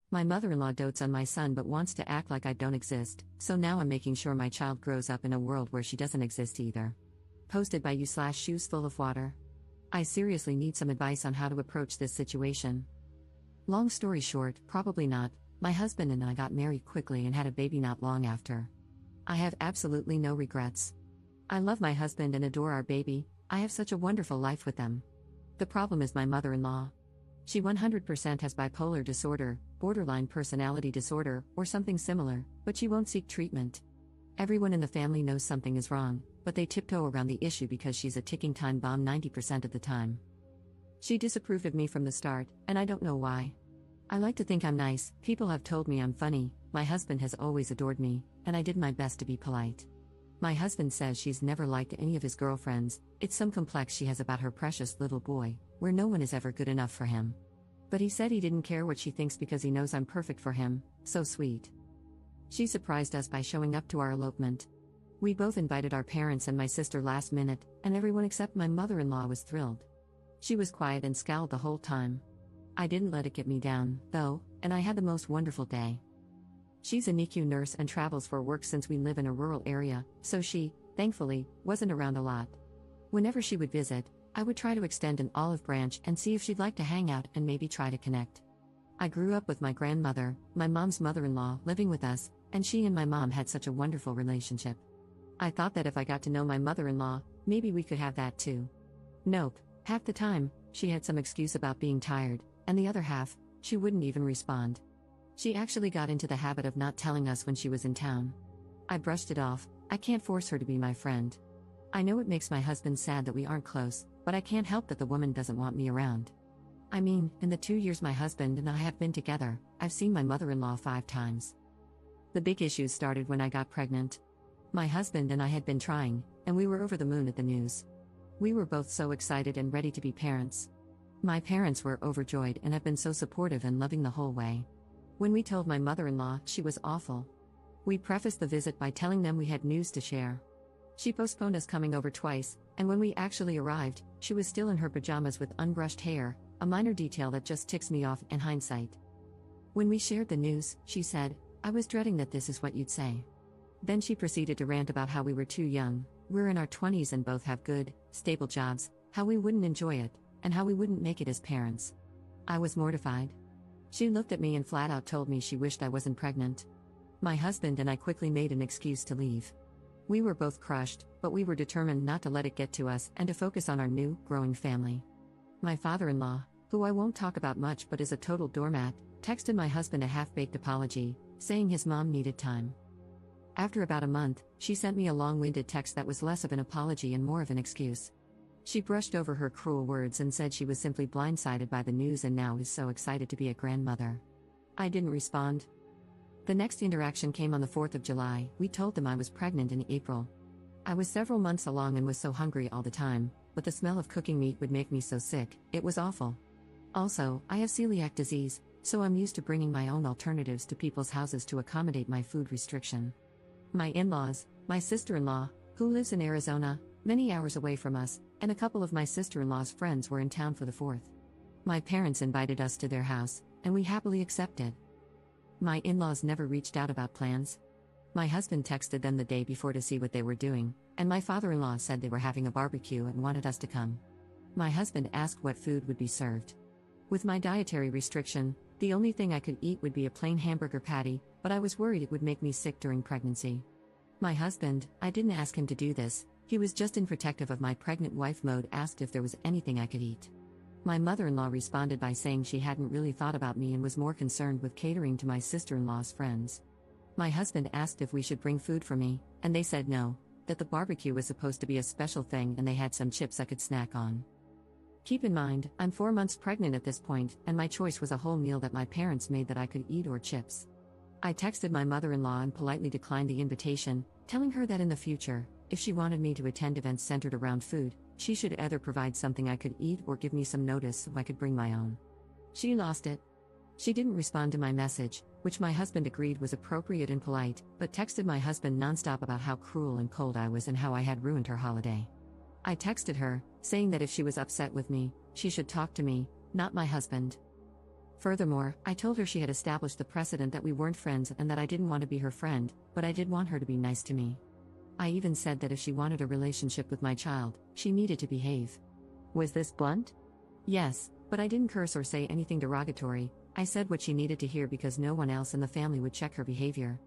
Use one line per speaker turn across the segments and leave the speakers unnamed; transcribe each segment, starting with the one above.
My mother-in-law dotes on my son but wants to act like I don't exist, so now I'm making sure my child grows up in a world where she doesn't exist either. Posted by you/shoes full of water. I seriously need some advice on how to approach this situation. Long story short, probably not. My husband and I got married quickly and had a baby not long after. I have absolutely no regrets. I love my husband and adore our baby. I have such a wonderful life with them. The problem is my mother-in-law. She 100% has bipolar disorder, borderline personality disorder, or something similar, but she won't seek treatment. Everyone in the family knows something is wrong, but they tiptoe around the issue because she's a ticking time bomb 90% of the time. She disapproved of me from the start, and I don't know why. I like to think I'm nice, people have told me I'm funny, my husband has always adored me, and I did my best to be polite. My husband says she's never liked any of his girlfriends, it's some complex she has about her precious little boy, where no one is ever good enough for him. But he said he didn't care what she thinks because he knows I'm perfect for him, so sweet. She surprised us by showing up to our elopement. We both invited our parents and my sister last minute, and everyone except my mother-in-law was thrilled. She was quiet and scowled the whole time. I didn't let it get me down, though, and I had the most wonderful day. She's a NICU nurse and travels for work since we live in a rural area, so she, thankfully, wasn't around a lot. Whenever she would visit, I would try to extend an olive branch and see if she'd like to hang out and maybe try to connect. I grew up with my grandmother, my mom's mother-in-law, living with us, and she and my mom had such a wonderful relationship. I thought that if I got to know my mother-in-law, maybe we could have that too. Nope, half the time, she had some excuse about being tired, and the other half, she wouldn't even respond. She actually got into the habit of not telling us when she was in town. I brushed it off, I can't force her to be my friend. I know it makes my husband sad that we aren't close, but I can't help that the woman doesn't want me around. I mean, in the 2 years my husband and I have been together, I've seen my mother-in-law 5 times. The big issues started when I got pregnant. My husband and I had been trying, and we were over the moon at the news. We were both so excited and ready to be parents. My parents were overjoyed and have been so supportive and loving the whole way. When we told my mother-in-law, she was awful. We prefaced the visit by telling them we had news to share. She postponed us coming over twice, and when we actually arrived, she was still in her pajamas with unbrushed hair, a minor detail that just ticks me off in hindsight. When we shared the news, she said, "I was dreading that this is what you'd say." Then she proceeded to rant about how we were too young, we're in our 20s and both have good, stable jobs, how we wouldn't enjoy it, and how we wouldn't make it as parents. I was mortified. She looked at me and flat out told me she wished I wasn't pregnant. My husband and I quickly made an excuse to leave. We were both crushed, but we were determined not to let it get to us and to focus on our new, growing family. My father-in-law, who I won't talk about much but is a total doormat, texted my husband a half-baked apology, saying his mom needed time. After about a month, she sent me a long-winded text that was less of an apology and more of an excuse. She brushed over her cruel words and said she was simply blindsided by the news and now is so excited to be a grandmother. I didn't respond. The next interaction came on the 4th of July. We told them I was pregnant in April. I was several months along and was so hungry all the time, but the smell of cooking meat would make me so sick, it was awful. Also, I have celiac disease, so I'm used to bringing my own alternatives to people's houses to accommodate my food restriction. My in-laws, my sister-in-law, who lives in Arizona, many hours away from us, and a couple of my sister-in-law's friends were in town for the 4th. My parents invited us to their house, and we happily accepted. My in-laws never reached out about plans. My husband texted them the day before to see what they were doing, and my father-in-law said they were having a barbecue and wanted us to come. My husband asked what food would be served. With my dietary restriction, the only thing I could eat would be a plain hamburger patty, but I was worried it would make me sick during pregnancy. My husband, I didn't ask him to do this, he was just in protective of my pregnant wife mode, asked if there was anything I could eat. My mother-in-law responded by saying she hadn't really thought about me and was more concerned with catering to my sister-in-law's friends. My husband asked if we should bring food for me, and they said no, that the barbecue was supposed to be a special thing and they had some chips I could snack on. Keep in mind, I'm 4 months pregnant at this point, and my choice was a whole meal that my parents made that I could eat or chips. I texted my mother-in-law and politely declined the invitation, telling her that in the future, if she wanted me to attend events centered around food, she should either provide something I could eat or give me some notice so I could bring my own. She lost it. She didn't respond to my message, which my husband agreed was appropriate and polite, but texted my husband nonstop about how cruel and cold I was and how I had ruined her holiday. I texted her, saying that if she was upset with me, she should talk to me, not my husband. Furthermore, I told her she had established the precedent that we weren't friends and that I didn't want to be her friend, but I did want her to be nice to me. I even said that if she wanted a relationship with my child, she needed to behave. Was this blunt? Yes, but I didn't curse or say anything derogatory. I said what she needed to hear because no one else in the family would check her behavior.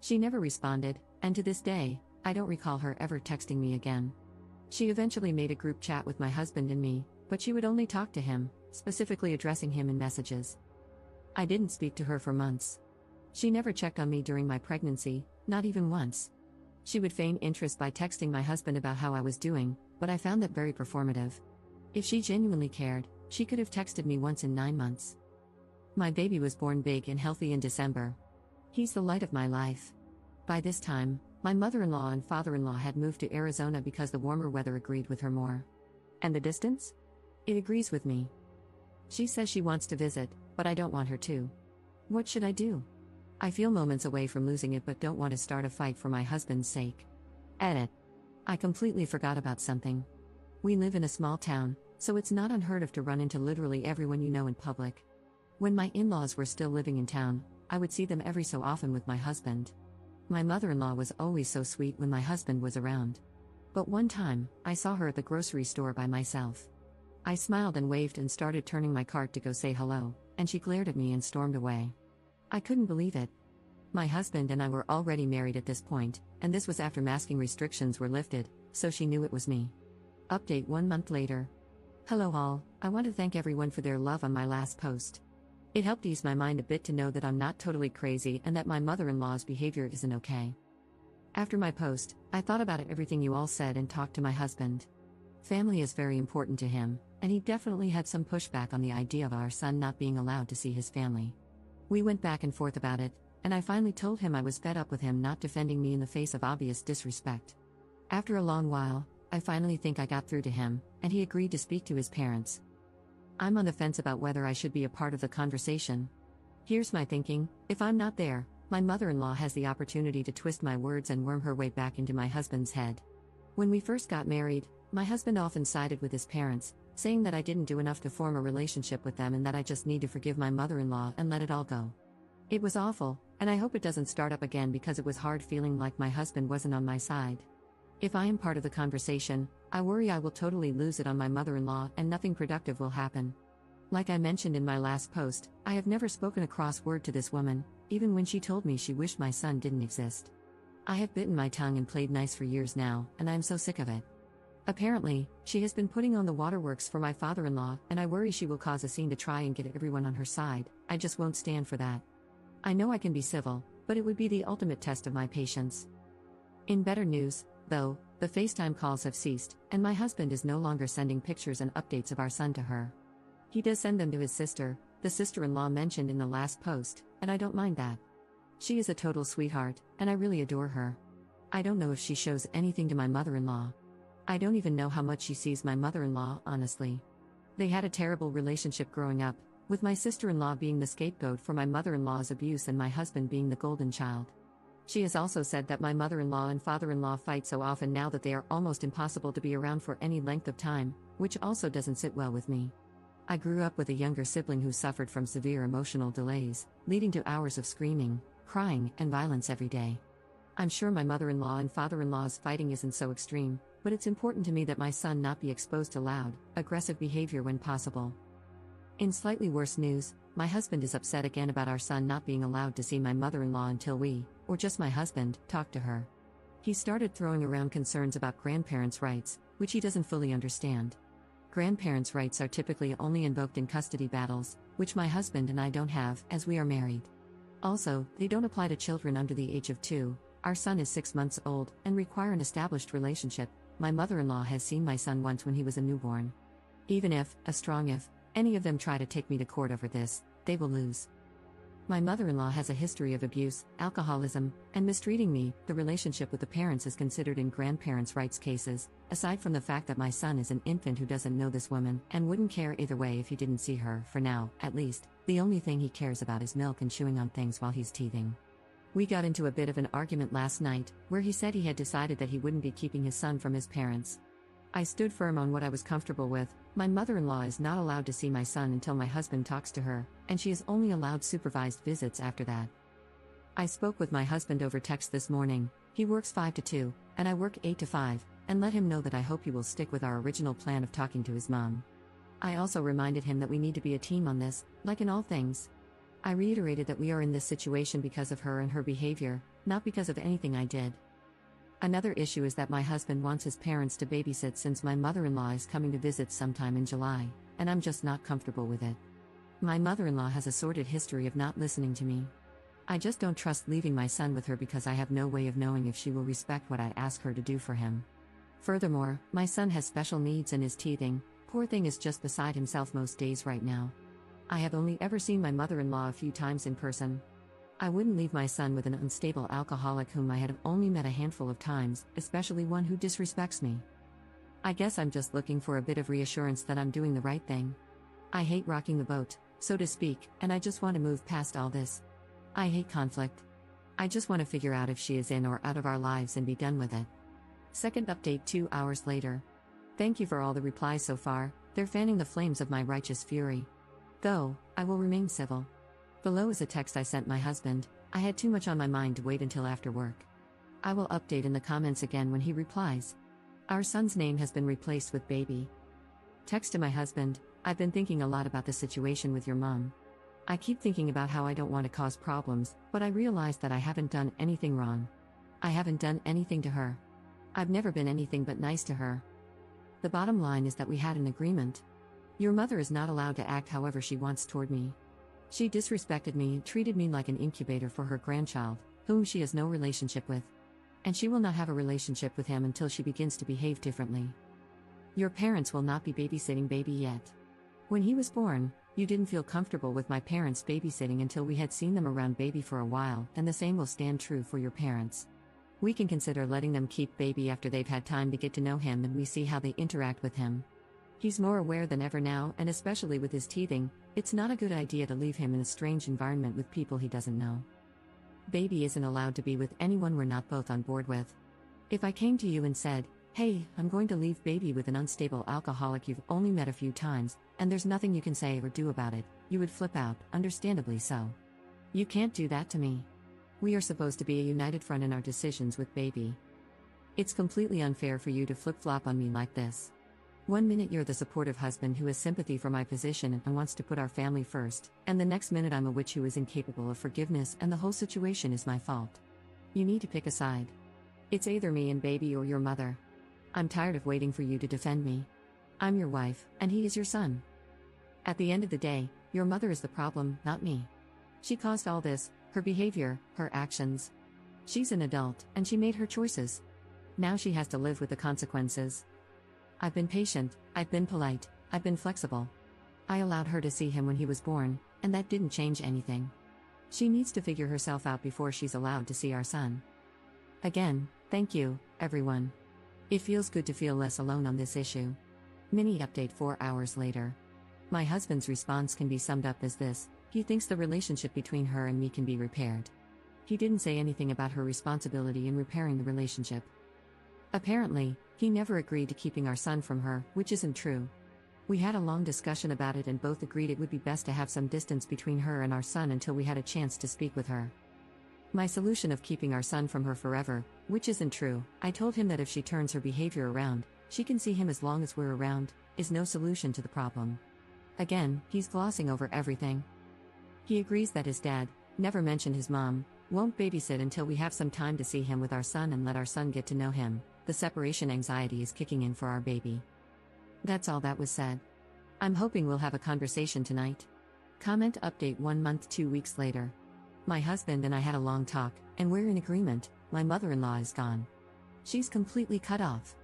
She never responded, and to this day, I don't recall her ever texting me again. She eventually made a group chat with my husband and me, but she would only talk to him, specifically addressing him in messages. I didn't speak to her for months. She never checked on me during my pregnancy, not even once. She would feign interest by texting my husband about how I was doing, but I found that very performative. If she genuinely cared, she could have texted me once in 9 months. My baby was born big and healthy in December. He's the light of my life. By this time, my mother-in-law and father-in-law had moved to Arizona because the warmer weather agreed with her more. And the distance? It agrees with me. She says she wants to visit, but I don't want her to. What should I do? I feel moments away from losing it but don't want to start a fight for my husband's sake. Edit. I completely forgot about something. We live in a small town, so it's not unheard of to run into literally everyone you know in public. When my in-laws were still living in town, I would see them every so often with my husband. My mother-in-law was always so sweet when my husband was around. But one time, I saw her at the grocery store by myself. I smiled and waved and started turning my cart to go say hello, and she glared at me and stormed away. I couldn't believe it. My husband and I were already married at this point, and this was after masking restrictions were lifted, so she knew it was me. Update 1 month later. Hello all, I want to thank everyone for their love on my last post. It helped ease my mind a bit to know that I'm not totally crazy and that my mother-in-law's behavior isn't okay. After my post, I thought about everything you all said and talked to my husband. Family is very important to him, and he definitely had some pushback on the idea of our son not being allowed to see his family. We went back and forth about it, and I finally told him I was fed up with him not defending me in the face of obvious disrespect. After a long while, I finally think I got through to him, and he agreed to speak to his parents. I'm on the fence about whether I should be a part of the conversation. Here's my thinking: if I'm not there, my mother-in-law has the opportunity to twist my words and worm her way back into my husband's head. When we first got married, my husband often sided with his parents, saying that I didn't do enough to form a relationship with them and that I just need to forgive my mother-in-law and let it all go. It was awful, and I hope it doesn't start up again because it was hard feeling like my husband wasn't on my side. If I am part of the conversation, I worry I will totally lose it on my mother-in-law and nothing productive will happen. Like I mentioned in my last post, I have never spoken a cross word to this woman, even when she told me she wished my son didn't exist. I have bitten my tongue and played nice for years now, and I'm so sick of it. Apparently, she has been putting on the waterworks for my father-in-law, and I worry she will cause a scene to try and get everyone on her side. I just won't stand for that. I know I can be civil, but it would be the ultimate test of my patience. In better news, though, the FaceTime calls have ceased, and my husband is no longer sending pictures and updates of our son to her. He does send them to his sister, the sister-in-law mentioned in the last post, and I don't mind that. She is a total sweetheart, and I really adore her. I don't know if she shows anything to my mother-in-law. I don't even know how much she sees my mother-in-law, honestly. They had a terrible relationship growing up, with my sister-in-law being the scapegoat for my mother-in-law's abuse and my husband being the golden child. She has also said that my mother-in-law and father-in-law fight so often now that they are almost impossible to be around for any length of time, which also doesn't sit well with me. I grew up with a younger sibling who suffered from severe emotional delays, leading to hours of screaming, crying, and violence every day. I'm sure my mother-in-law and father-in-law's fighting isn't so extreme, but it's important to me that my son not be exposed to loud, aggressive behavior when possible. In slightly worse news, my husband is upset again about our son not being allowed to see my mother-in-law until we, or just my husband, talk to her. He started throwing around concerns about grandparents' rights, which he doesn't fully understand. Grandparents' rights are typically only invoked in custody battles, which my husband and I don't have, as we are married. Also, they don't apply to children under the age of 2. Our son is 6 months old, and require an established relationship. My mother-in-law has seen my son once when he was a newborn. Even if, a strong if, any of them try to take me to court over this, they will lose. My mother-in-law has a history of abuse, alcoholism, and mistreating me. The relationship with the parents is considered in grandparents' rights cases, aside from the fact that my son is an infant who doesn't know this woman and wouldn't care either way if he didn't see her. For now, at least, the only thing he cares about is milk and chewing on things while he's teething. We got into a bit of an argument last night, where he said he had decided that he wouldn't be keeping his son from his parents. I stood firm on what I was comfortable with. My mother-in-law is not allowed to see my son until my husband talks to her, and she is only allowed supervised visits after that. I spoke with my husband over text this morning. He works 5 to 2, and I work 8 to 5, and let him know that I hope he will stick with our original plan of talking to his mom. I also reminded him that we need to be a team on this, like in all things. I reiterated that we are in this situation because of her and her behavior, not because of anything I did. Another issue is that my husband wants his parents to babysit since my mother-in-law is coming to visit sometime in July, and I'm just not comfortable with it. My mother-in-law has a sordid history of not listening to me. I just don't trust leaving my son with her because I have no way of knowing if she will respect what I ask her to do for him. Furthermore, my son has special needs and is teething. Poor thing is just beside himself most days right now. I have only ever seen my mother-in-law a few times in person. I wouldn't leave my son with an unstable alcoholic whom I had only met a handful of times, especially one who disrespects me. I guess I'm just looking for a bit of reassurance that I'm doing the right thing. I hate rocking the boat, so to speak, and I just want to move past all this. I hate conflict. I just want to figure out if she is in or out of our lives and be done with it. Second update 2 hours later. Thank you for all the replies so far, they're fanning the flames of my righteous fury. Though, I will remain civil. Below is a text I sent my husband. I had too much on my mind to wait until after work. I will update in the comments again when he replies. Our son's name has been replaced with baby. Text to my husband, I've been thinking a lot about the situation with your mom. I keep thinking about how I don't want to cause problems, but I realize that I haven't done anything wrong. I haven't done anything to her. I've never been anything but nice to her. The bottom line is that we had an agreement. Your mother is not allowed to act however she wants toward me. She disrespected me and treated me like an incubator for her grandchild, whom she has no relationship with. And she will not have a relationship with him until she begins to behave differently. Your parents will not be babysitting baby yet. When he was born, you didn't feel comfortable with my parents babysitting until we had seen them around baby for a while, and the same will stand true for your parents. We can consider letting them keep baby after they've had time to get to know him and we see how they interact with him. He's more aware than ever now, and especially with his teething, it's not a good idea to leave him in a strange environment with people he doesn't know. Baby isn't allowed to be with anyone we're not both on board with. If I came to you and said, hey, I'm going to leave baby with an unstable alcoholic you've only met a few times, and there's nothing you can say or do about it, you would flip out, understandably so. You can't do that to me. We are supposed to be a united front in our decisions with baby. It's completely unfair for you to flip-flop on me like this. 1 minute you're the supportive husband who has sympathy for my position and wants to put our family first, and the next minute I'm a witch who is incapable of forgiveness and the whole situation is my fault. You need to pick a side. It's either me and baby or your mother. I'm tired of waiting for you to defend me. I'm your wife, and he is your son. At the end of the day, your mother is the problem, not me. She caused all this, her behavior, her actions. She's an adult, and she made her choices. Now she has to live with the consequences. I've been patient, I've been polite, I've been flexible. I allowed her to see him when he was born, and that didn't change anything. She needs to figure herself out before she's allowed to see our son. Again, thank you, everyone. It feels good to feel less alone on this issue. Mini update 4 hours later. My husband's response can be summed up as this: he thinks the relationship between her and me can be repaired. He didn't say anything about her responsibility in repairing the relationship. Apparently, he never agreed to keeping our son from her, which isn't true. We had a long discussion about it and both agreed it would be best to have some distance between her and our son until we had a chance to speak with her. My solution of keeping our son from her forever, which isn't true, I told him that if she turns her behavior around, she can see him as long as we're around, is no solution to the problem. Again, he's glossing over everything. He agrees that his dad, never mentioned his mom, won't babysit until we have some time to see him with our son and let our son get to know him. The separation anxiety is kicking in for our baby. That's all that was said. I'm hoping we'll have a conversation tonight. Comment update 1 month 2 weeks later. My husband and I had a long talk, and we're in agreement. My mother-in-law is gone. She's completely cut off.